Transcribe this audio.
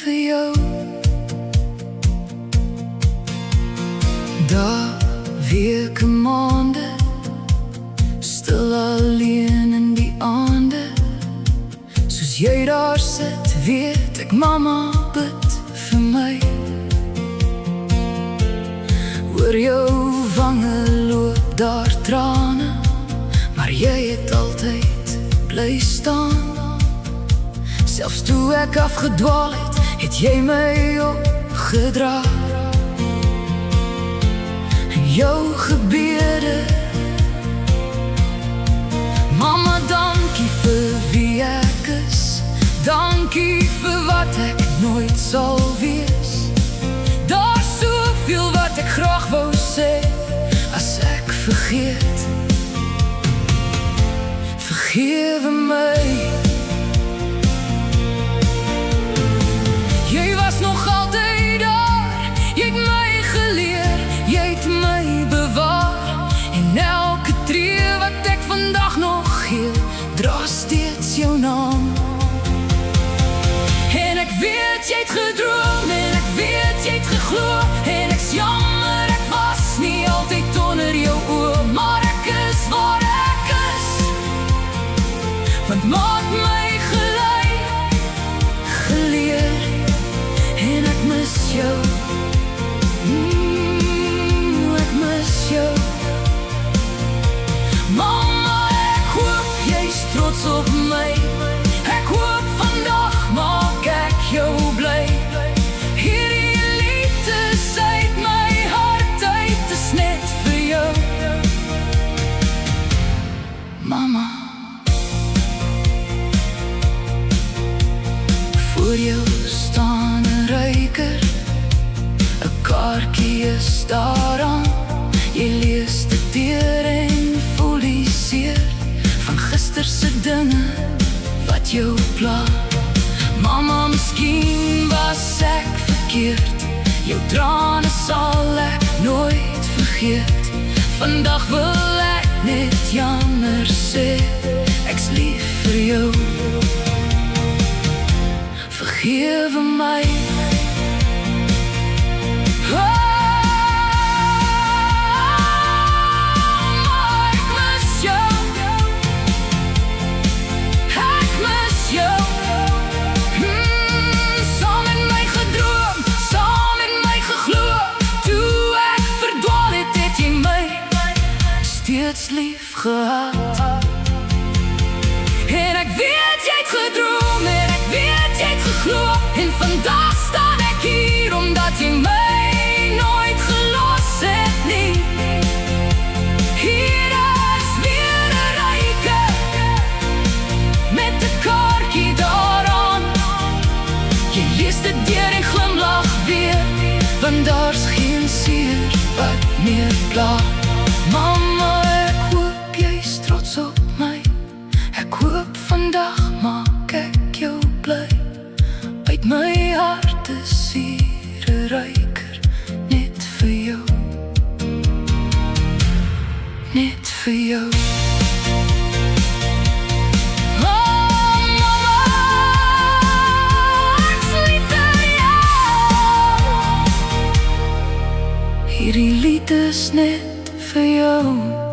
vir jou. Dae, weke, maande, stil alleen in die aande. Soos jy daar sit, weet ek mama bid vir my. Oor jou wange loop daar trane, maar jy het altyd bly staan. Selfs toe ek afgedwaal het jy my opgedra. En jou gebede, mama, dankie vir wie ek is. Dankie vir wat ek nooit sal wees. Daar's soveel wat ek graag wou sê, as ek vergeet. Vergewe my. Jy was nog altyd daar, jy het my geleer, jy het my bewaar. En elke tree wat ek vandag nog gee, dra steeds jou naam. En ek weet jy het gedroom, en ek weet jy het geglo. En ek's jammer, ek was nie altyd onder jou oë, maar ek is waar ek is, want maak my gelei, geleer. En ek mis jou, ek mis jou. Mama, ek hoop jy's trots op my. Ek hoop vandag maak ek jou bly. Hierdie liedjes uit my hart uit is net vir jou, mama. Voor jou staan 'n ruiker, 'n kaartjie is daaraan. Jy lees dit deur en voel die seer van gister se dinge wat jou pla. Mama, miskien was ek verkeerd, jou trane sal ek nooit vergeet. Vandag wil ek net jammer sê, ek's lief vir jou. Vergewe my. Steeds lief gehad. En ek weet jy het gedroom, en ek weet jy het geglo. En vandag staan ek hier, omdat jy my nooit gelos het nie. Hier is weer 'n ruiker, met 'n kaartjie daaraan. Jy lees dit deur en glimlag weer, want daar's geen seer wat meer pla. Mama, ek hoop jy's trots op my. Ek hoop vandag maak ek jou bly. Uit my hart is hier 'n ruiker, net vir jou, net vir jou. Hierdie lied is net vir jou.